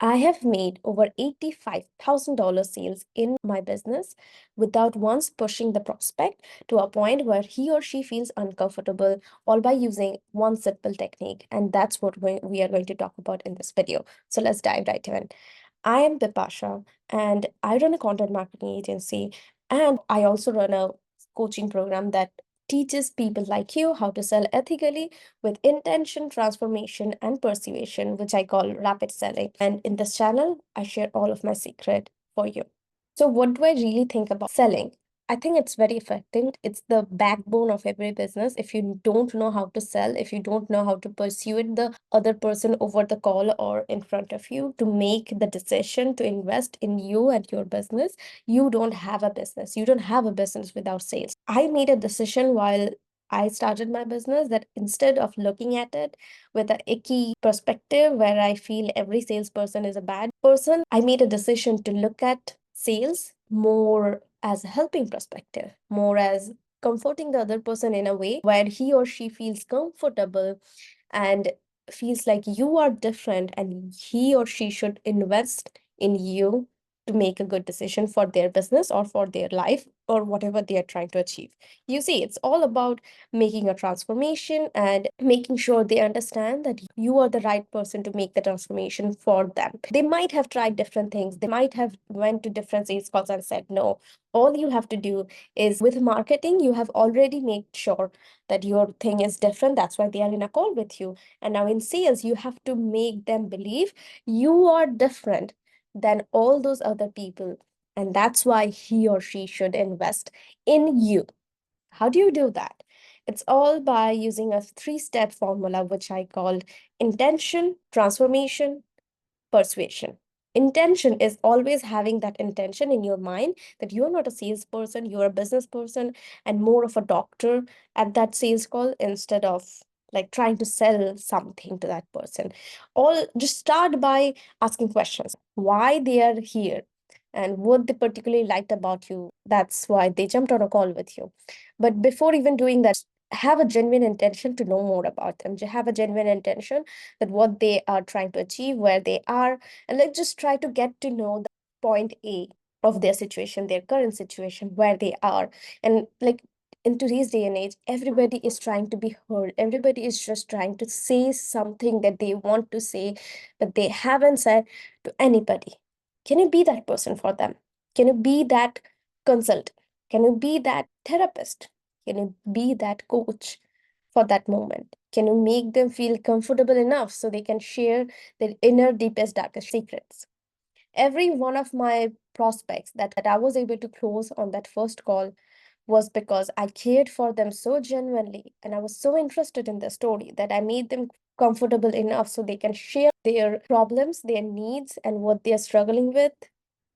I have made over $85,000 sales in my business without once pushing the prospect to a point where he or she feels uncomfortable, all by using one simple technique. And that's what we are going to talk about in this video. So let's dive right in. I am Bipasha and I run a content marketing agency, and I also run a coaching program that teaches people like you how to sell ethically with intention, transformation, and persuasion, which I call rapid selling. And in this channel, I share all of my secret for you. So, what do I really think about selling? I think it's very effective. It's the backbone of every business. If you don't know how to sell, if you don't know how to persuade the other person over the call or in front of you to make the decision to invest in you and your business, you don't have a business. You don't have a business without sales. I made a decision while I started my business that instead of looking at it with an icky perspective where I feel every salesperson is a bad person, I made a decision to look at sales more as a helping perspective, more as comforting the other person in a way where he or she feels comfortable and feels like you are different and he or she should invest in you to make a good decision for their business or for their life or whatever they are trying to achieve. You see, it's all about making a transformation and making sure they understand that you are the right person to make the transformation for them. They might have tried different things. They might have went to different sales calls and said no. All you have to do is with marketing, you have already made sure that your thing is different. That's why they are in a call with you. And now in sales, you have to make them believe you are different than all those other people. And that's why he or she should invest in you. How do you do that? It's all by using a three-step formula, which I called intention, transformation, persuasion. Intention is always having that intention in your mind that you're not a salesperson, you're a business person and more of a doctor at that sales call instead of like trying to sell something to that person. All just start by asking questions why they are here and what they particularly liked about you. That's why they jumped on a call with you. But before even doing that, have a genuine intention to know more about them. Have a genuine intention that what they are trying to achieve, where they are, and let's just try to get to know the point A of their situation, their current situation, where they are. And like in today's day and age, everybody is trying to be heard. Everybody is just trying to say something that they want to say, but they haven't said to anybody. Can you be that person for them? Can you be that consultant? Can you be that therapist? Can you be that coach for that moment? Can you make them feel comfortable enough so they can share their inner, deepest, darkest secrets? Every one of my prospects that I was able to close on that first call was because I cared for them so genuinely and I was so interested in their story that I made them comfortable enough so they can share their problems, their needs, and what they're struggling with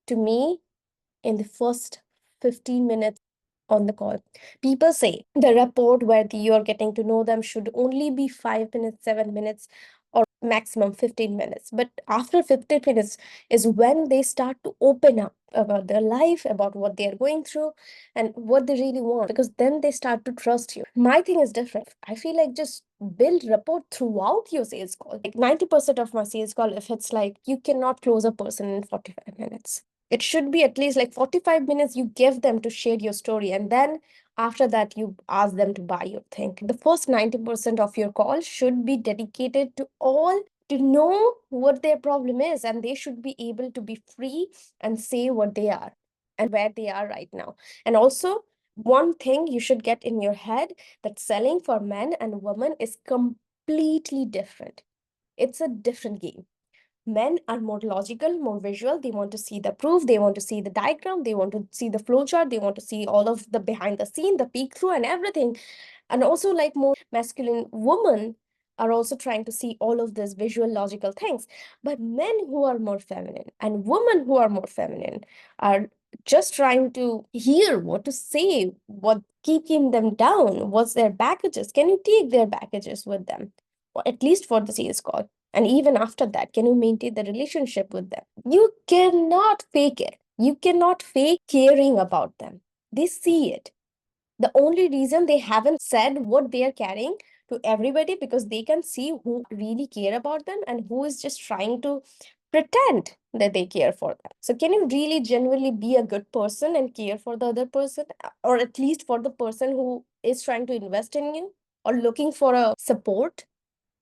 to me in the first 15 minutes on the call. People say the report where you're getting to know them should only be 5 minutes, 7 minutes, or maximum 15 minutes. But after 15 minutes is when they start to open up about their life, about what they're going through, and what they really want, because then they start to trust you. My thing is different. I feel like just build rapport throughout your sales call. Like 90% of my sales call, if it's like you cannot close a person in 45 minutes, it should be at least like 45 minutes you give them to share your story. And then after that, you ask them to buy your thing. The first 90% of your call should be dedicated to all to know what their problem is. And they should be able to be free and say what they are and where they are right now. And also, one thing you should get in your head that selling for men and women is completely different. It's a different game. Men are more logical, more visual. They want to see the proof, they want to see the diagram, they want to see the flowchart, they want to see all of the behind the scene, the peek through, and everything. And also, like more masculine women are also trying to see all of these visual, logical things. But men who are more feminine and women who are more feminine are just trying to hear what to say, what keeping them down, what's their baggages. Can you take their baggages with them? Or at least for the sales call. And even after that, can you maintain the relationship with them? You cannot fake it. You cannot fake caring about them. They see it. The only reason they haven't said what they are carrying to everybody because they can see who really care about them and who is just trying to pretend that they care for them. So can you really genuinely be a good person and care for the other person, or at least for the person who is trying to invest in you or looking for a support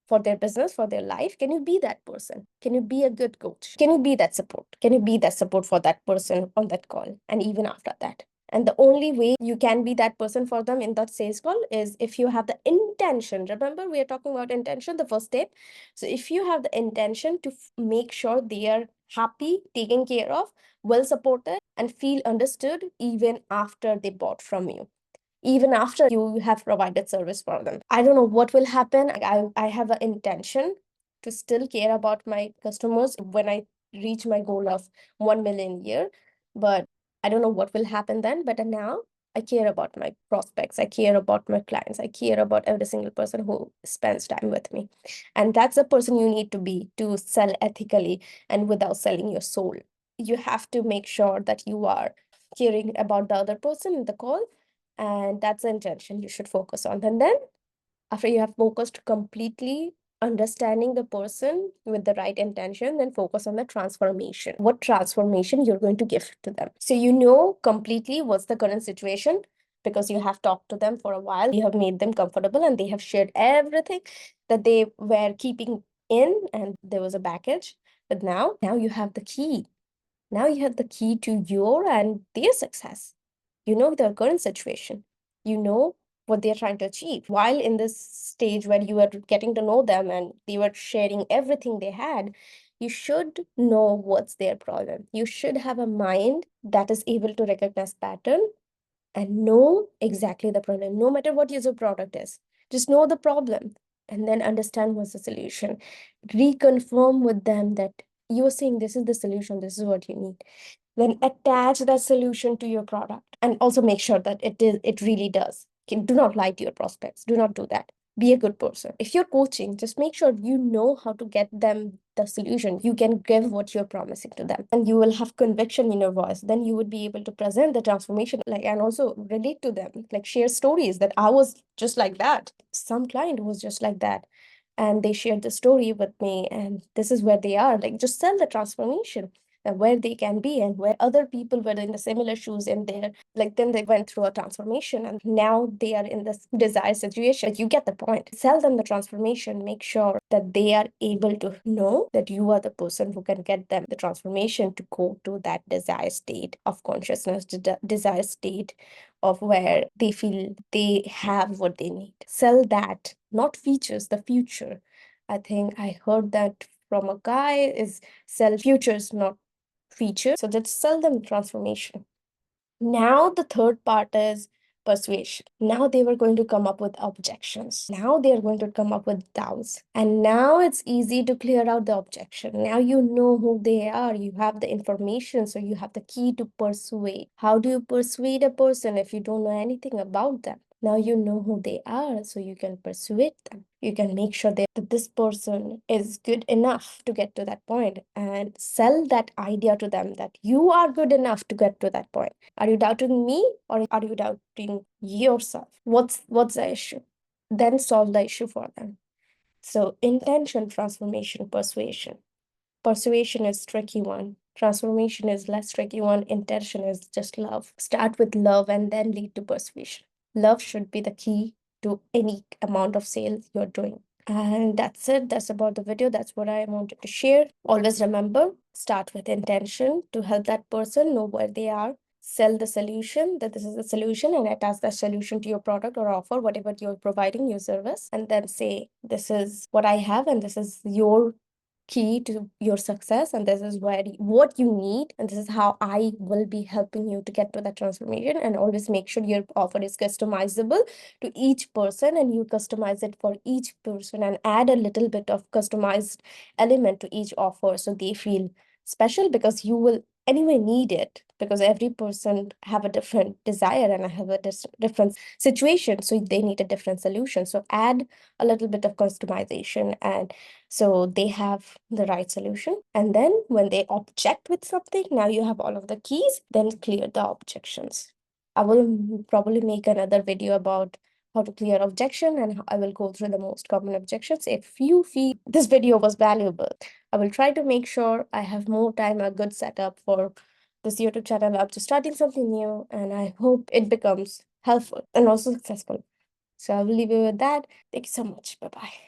for their business, for their life? Can you be that person? Can you be a good coach? Can you be that support? Can you be that support for that person on that call and even after that? And the only way you can be that person for them in that sales call is if you have the intention. Remember, we are talking about intention, the first step. So if you have the intention to make sure they are happy, taken care of, well supported, and feel understood even after they bought from you, even after you have provided service for them. I don't know what will happen. I have an intention to still care about my customers when I reach my goal of 1 million a year, but I don't know what will happen then. But now I care about my prospects. I care about my clients. I care about every single person who spends time with me. And that's the person you need to be to sell ethically and without selling your soul. You have to make sure that you are caring about the other person in the call, and that's the intention you should focus on. And then after you have focused completely understanding the person with the right intention, then focus on the transformation. What transformation you're going to give to them. So you know completely what's the current situation because you have talked to them for a while. You have made them comfortable and they have shared everything that they were keeping in, and there was a baggage. But now you have the key. Now you have the key to your and their success. You know their current situation. You know what they're trying to achieve. While in this stage where you were getting to know them and they were sharing everything they had, you should know what's their problem. You should have a mind that is able to recognize pattern and know exactly the problem, no matter what user product is. Just know the problem and then understand what's the solution. Reconfirm with them that you are saying this is the solution, this is what you need. Then attach that solution to your product and also make sure that it really does. Do not lie to your prospects. Do not do that. Be a good person. If you're coaching, just make sure you know how to get them the solution. You can give what you're promising to them, and you will have conviction in your voice. Then you would be able to present the transformation, like, and also relate to them, like share stories that I was just like that. Some client was just like that, and they shared the story with me, and this is where they are. Like, just sell the transformation, where they can be and where other people were in the similar shoes in there, like then they went through a transformation and now they are in this desired situation. You get the point. Sell them the transformation. Make sure that they are able to know that you are the person who can get them the transformation to go to that desired state of consciousness, desired state of where they feel they have what they need. Sell that, not features, the future. I think I heard that from a guy, is sell futures, not feature. So let's sell them transformation. Now the third part is persuasion. Now they were going to come up with objections. Now they are going to come up with doubts. And now it's easy to clear out the objection. Now you know who they are. You have the information. So you have the key to persuade. How do you persuade a person if you don't know anything about them? Now you know who they are, so you can persuade them. You can make sure that this person is good enough to get to that point and sell that idea to them that you are good enough to get to that point. Are you doubting me or are you doubting yourself? What's the issue? Then solve the issue for them. So intention, transformation, persuasion. Persuasion is tricky one. Transformation is less tricky one. Intention is just love. Start with love and then lead to persuasion. Love should be the key to any amount of sales you're doing. And that's it. That's about the video. That's what I wanted to share. Always remember, start with intention to help that person know where they are. Sell the solution, that this is the solution, and attach that solution to your product or offer, whatever you're providing, your service. And then say, this is what I have, and this is your key to your success, and this is what you need, and this is how I will be helping you to get to that transformation. And always make sure your offer is customizable to each person, and you customize it for each person and add a little bit of customized element to each offer so they feel special, because you will anyway need it, because every person have a different desire and I have a different situation, so they need a different solution. So add a little bit of customization, and so they have the right solution. And then when they object with something, now you have all of the keys, then clear the objections. I will probably make another video about how to clear objection, and I will go through the most common objections. If you feel this video was valuable, I will try to make sure I have more time, a good setup for this YouTube channel. I'm just starting something new, and I hope it becomes helpful and also successful. So I will leave you with that. Thank you so much. Bye bye.